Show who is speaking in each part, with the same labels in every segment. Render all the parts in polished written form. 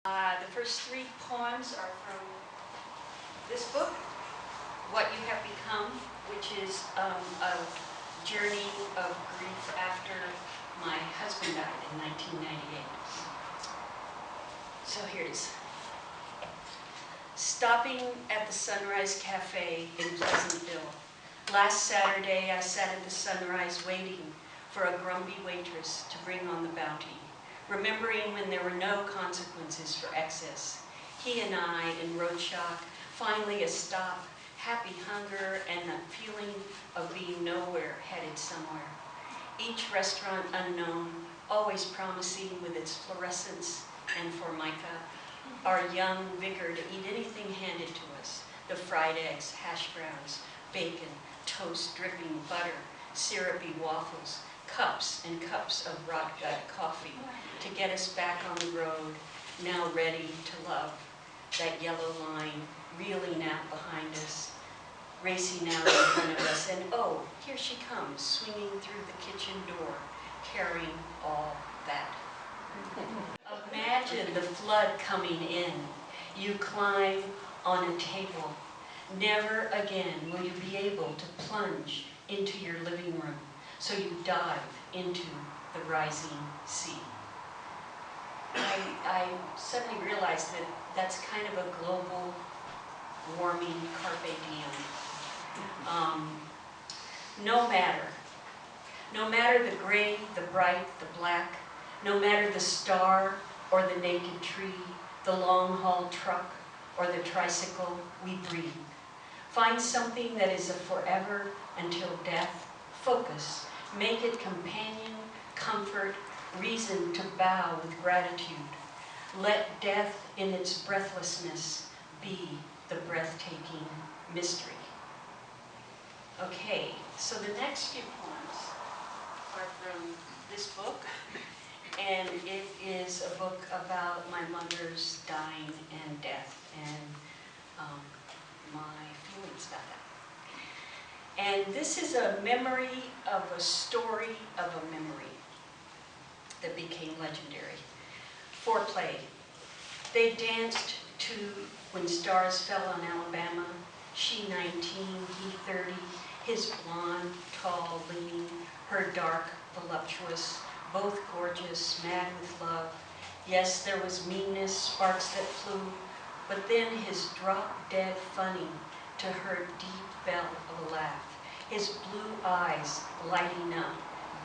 Speaker 1: The first three poems are from this book, What You Have Become, which is a journey of grief after my husband died in 1998. So here it is. Stopping at the Sunrise Cafe in Pleasantville. Last Saturday, I sat at the Sunrise waiting for a grumpy waitress to bring on the bounty, remembering when there were no consequences for excess. He and I, in road shock, finally a stop, happy hunger, and a feeling of being nowhere, headed somewhere. Each restaurant unknown, always promising with its fluorescence and formica, our young vigor to eat anything handed to us. The fried eggs, hash browns, bacon, toast dripping butter, syrupy waffles, cups and cups of rot gut coffee to get us back on the road, now ready to love. That yellow line reeling out behind us, racing out in front of us, and oh, here she comes, swinging through the kitchen door, carrying all that. Imagine the flood coming in. You climb on a table. Never again will you be able to plunge into your living room, so you dive into the rising sea. I suddenly realized that that's kind of a global warming carpe diem. No matter the gray, the bright, the black, no matter the star or the naked tree, the long-haul truck or the tricycle, we breathe. Find something that is a forever until death. Focus. Make it companion, comfort, reason to bow with gratitude. Let death in its breathlessness be the breathtaking mystery. Okay, so the next few poems are from this book, and it is a book about my mother's dying and death, and my feelings about that. And this is a memory of a story of a memory that became legendary. Foreplay. They danced to When Stars Fell on Alabama, she 19, he 30, his blonde, tall, lean, her dark, voluptuous, both gorgeous, mad with love. Yes, there was meanness, sparks that flew, but then his drop-dead funny to her deep bell of a laugh, his blue eyes lighting up,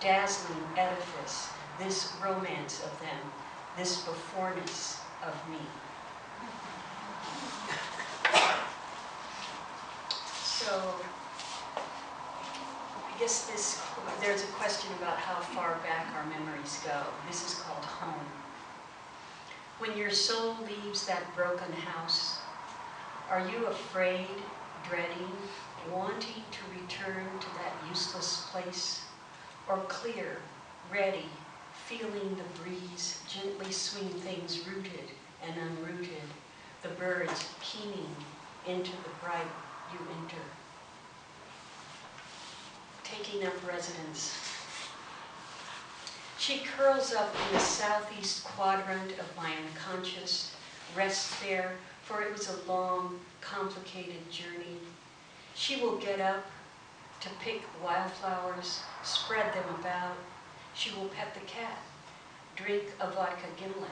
Speaker 1: dazzling edifice, this romance of them, this beforeness of me. So, I guess there's a question about how far back our memories go. This is called home. When your soul leaves that broken house, are you afraid, dreading, wanting to return to that useless place? Or clear, ready, feeling the breeze gently swing things rooted and unrooted, the birds keening into the bright you enter? Taking up residence. She curls up in the southeast quadrant of my unconscious, rests there, for it was a long, complicated journey. She will get up to pick wildflowers, spread them about. She will pet the cat, drink a vodka gimlet,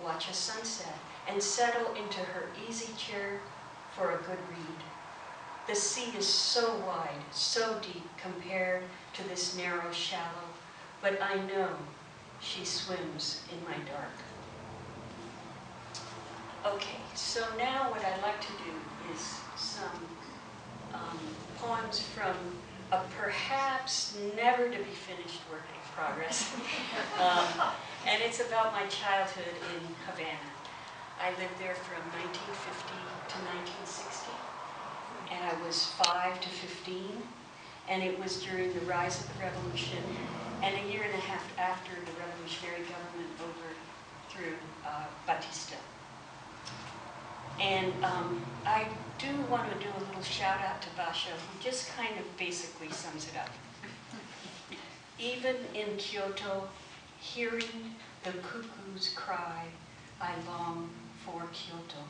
Speaker 1: watch a sunset, and settle into her easy chair for a good read. The sea is so wide, so deep compared to this narrow shallow, but I know she swims in my dark. Okay, so now what I'd like to do is some poems from a perhaps never to be finished work in progress. And it's about my childhood in Havana. I lived there from 1950 to 1960. And I was 5 to 15, and it was during the rise of the revolution, and a year and a half after the revolutionary government overthrew Batista. And I do want to do a little shout out to Basho, who just kind of basically sums it up. Even in Kyoto, hearing the cuckoo's cry, I long for Kyoto.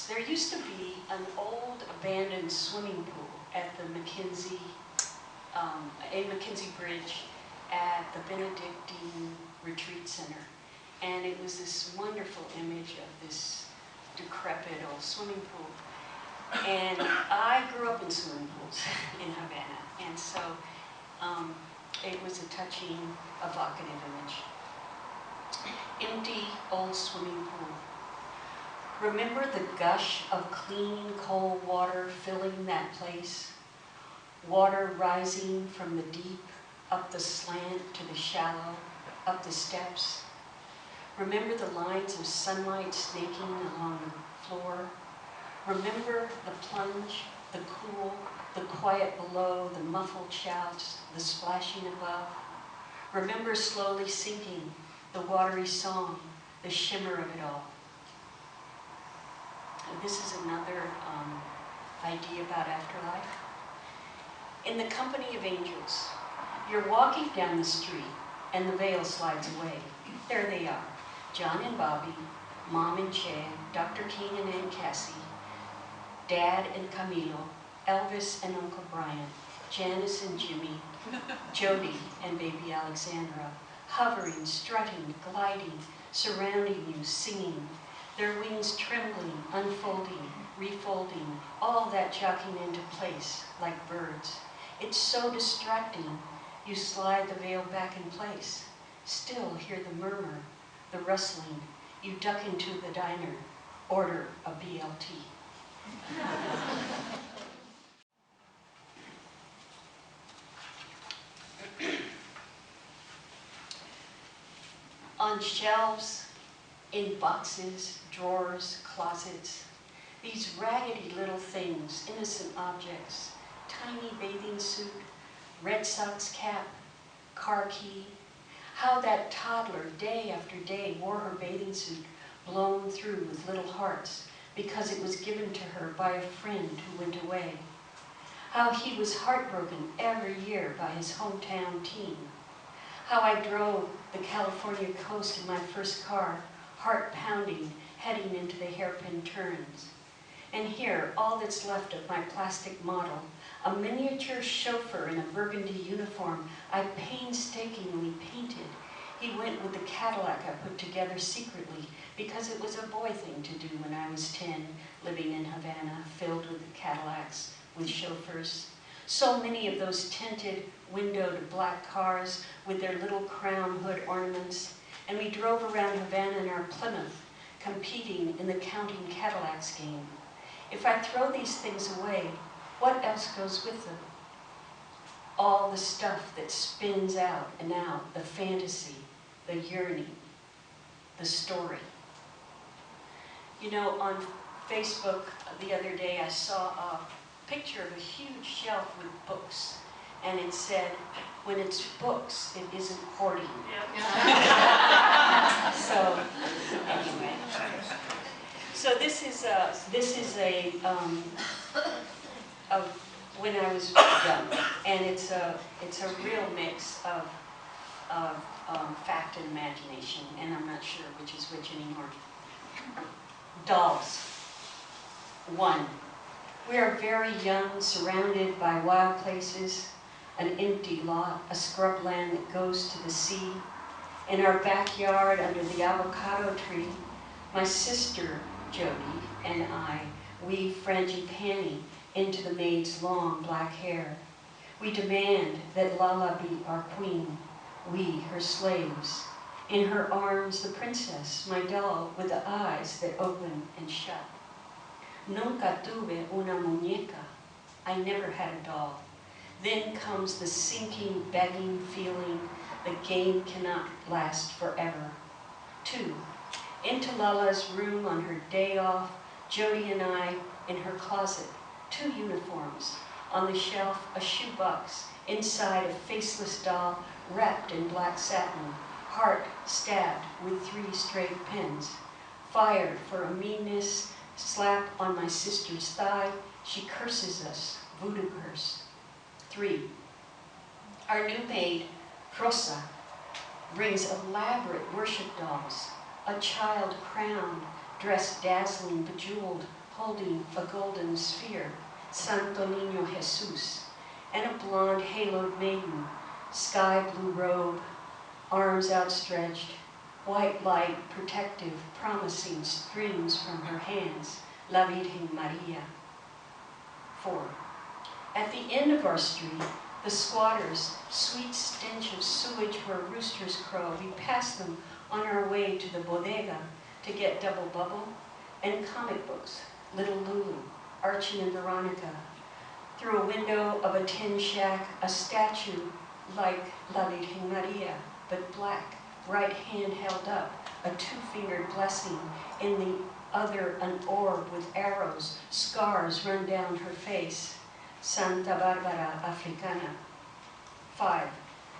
Speaker 1: There used to be an old abandoned swimming pool at the McKinsey Bridge at the Benedictine Retreat Center. And it was this wonderful image of this decrepit old swimming pool. And I grew up in swimming pools in Havana, and so it was a touching, evocative image. Empty old swimming pool. Remember the gush of clean, cold water filling that place? Water rising from the deep, up the slant to the shallow, up the steps. Remember the lines of sunlight snaking along the floor? Remember the plunge, the cool, the quiet below, the muffled shouts, the splashing above? Remember slowly sinking, the watery song, the shimmer of it all? And this is another idea about afterlife. In the company of angels, you're walking down the street and the veil slides away. There they are, John and Bobby, Mom and Che, Dr. King and Aunt Cassie, Dad and Camilo, Elvis and Uncle Brian, Janice and Jimmy, Jody and baby Alexandra, hovering, strutting, gliding, surrounding you, singing, their wings trembling, unfolding, refolding, all that jockeying into place like birds. It's so distracting, you slide the veil back in place. Still hear the murmur, the rustling. You duck into the diner, order a BLT. On shelves, in boxes, drawers, closets, these raggedy little things, innocent objects, tiny bathing suit, Red Sox cap, car key, how that toddler day after day wore her bathing suit blown through with little hearts because it was given to her by a friend who went away. How he was heartbroken every year by his hometown team. How I drove the California coast in my first car, heart pounding, heading into the hairpin turns. And here, all that's left of my plastic model, a miniature chauffeur in a burgundy uniform I painstakingly painted. He went with the Cadillac I put together secretly because it was a boy thing to do when I was 10, living in Havana, filled with Cadillacs, with chauffeurs. So many of those tinted, windowed black cars with their little crown hood ornaments. And we drove around Havana in our Plymouth, competing in the counting Cadillacs game. If I throw these things away, what else goes with them? All the stuff that spins out and out, the fantasy, the yearning, the story. You know, on Facebook the other day I saw a picture of a huge shelf with books, and it said, when it's books, it isn't hoarding. Yep. So, anyway. So this is when I was young, and it's a real mix of fact and imagination, and I'm not sure which is which anymore. Dolls. 1. We are very young, surrounded by wild places, an empty lot, a scrubland that goes to the sea. In our backyard, under the avocado tree, my sister, Jody, and I weave frangipani into the maid's long black hair. We demand that Lala be our queen, we her slaves. In her arms, the princess, my doll, with the eyes that open and shut. Nunca tuve una muñeca. I never had a doll. Then comes the sinking, begging feeling the game cannot last forever. 2. Into Lala's room on her day off, Jody and I in her closet, 2 uniforms. On the shelf, a shoebox, inside a faceless doll wrapped in black satin, heart stabbed with 3 straight pins. Fired for a meanness, slap on my sister's thigh, she curses us, voodoo curse. 3. Our new maid, Rosa, brings elaborate worship dolls, a child crowned, dressed dazzling, bejeweled, holding a golden sphere, Santo Niño Jesus, and a blonde haloed maiden, sky blue robe, arms outstretched, white light, protective, promising, streams from her hands, La Virgen Maria. 4. At the end of our street, the squatters, sweet stench of sewage where roosters crow, we pass them on our way to the bodega to get double bubble and comic books, Little Lulu, Archie and Veronica. Through a window of a tin shack, a statue like La Virgen Maria, but black, right hand held up, a two-fingered blessing, in the other an orb with arrows, scars run down her face, Santa Barbara Africana. 5.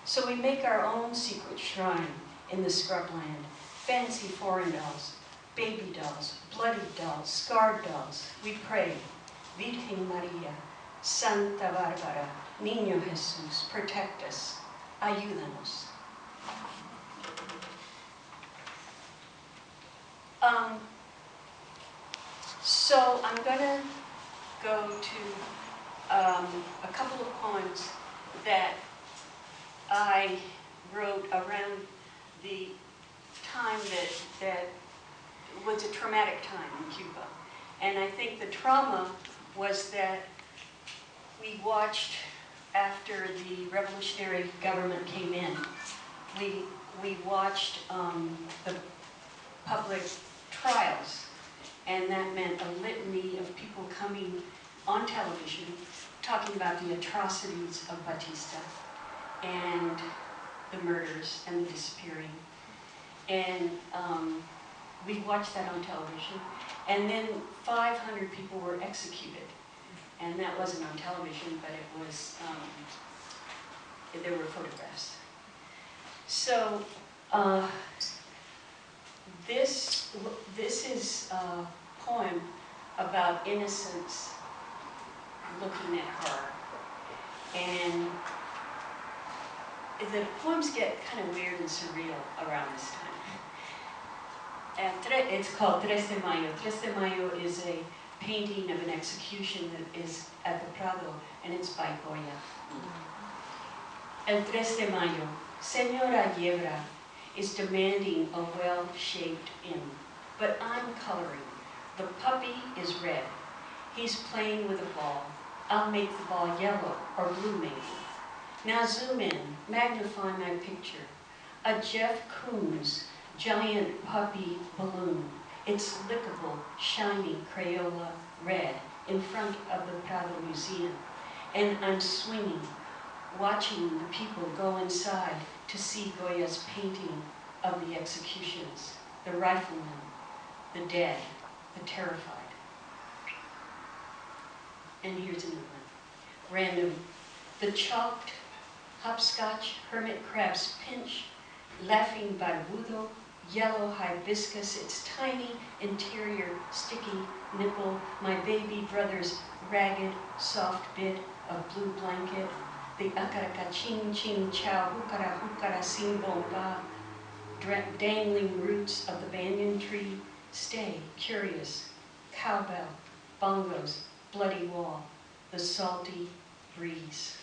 Speaker 1: So we make our own secret shrine in the scrubland, fancy foreign dolls, baby dolls, bloodied dolls, scarred dolls. We pray, Virgen Maria, Santa Barbara, Niño Jesus, protect us, ayúdanos. So I'm going to go to a couple of poems that I wrote around the time that was a traumatic time in Cuba. And I think the trauma was that we watched, after the revolutionary government came in, we watched the public trials, and that meant a litany of people coming on television talking about the atrocities of Batista and the murders and the disappearing. And we watched that on television, and then 500 people were executed. And that wasn't on television, but it was, there were photographs. So this is a poem about innocence looking at her. And the poems get kind of weird and surreal around this time. And it's called Tres de Mayo. Tres de Mayo is a painting of an execution that is at the Prado, and it's by Goya. El Tres de Mayo, Señora Yebra is demanding a well-shaped inn, but I'm coloring. The puppy is red. He's playing with a ball. I'll make the ball yellow or blue maybe. Now zoom in, magnify my picture. A Jeff Koons giant puppy balloon. It's lickable, shiny Crayola red in front of the Prado Museum. And I'm swinging, watching the people go inside to see Goya's painting of the executions, the riflemen, the dead, the terrified. And here's another one. Random. The chalked hopscotch hermit crab's pinch, laughing barbudo, yellow hibiscus, its tiny interior sticky nipple, my baby brother's ragged soft bit of blue blanket, the acaraca ching ching chow hukara hukara sing bomba, dangling roots of the banyan tree, stay curious, cowbell, bongos, bloody wall, the salty breeze.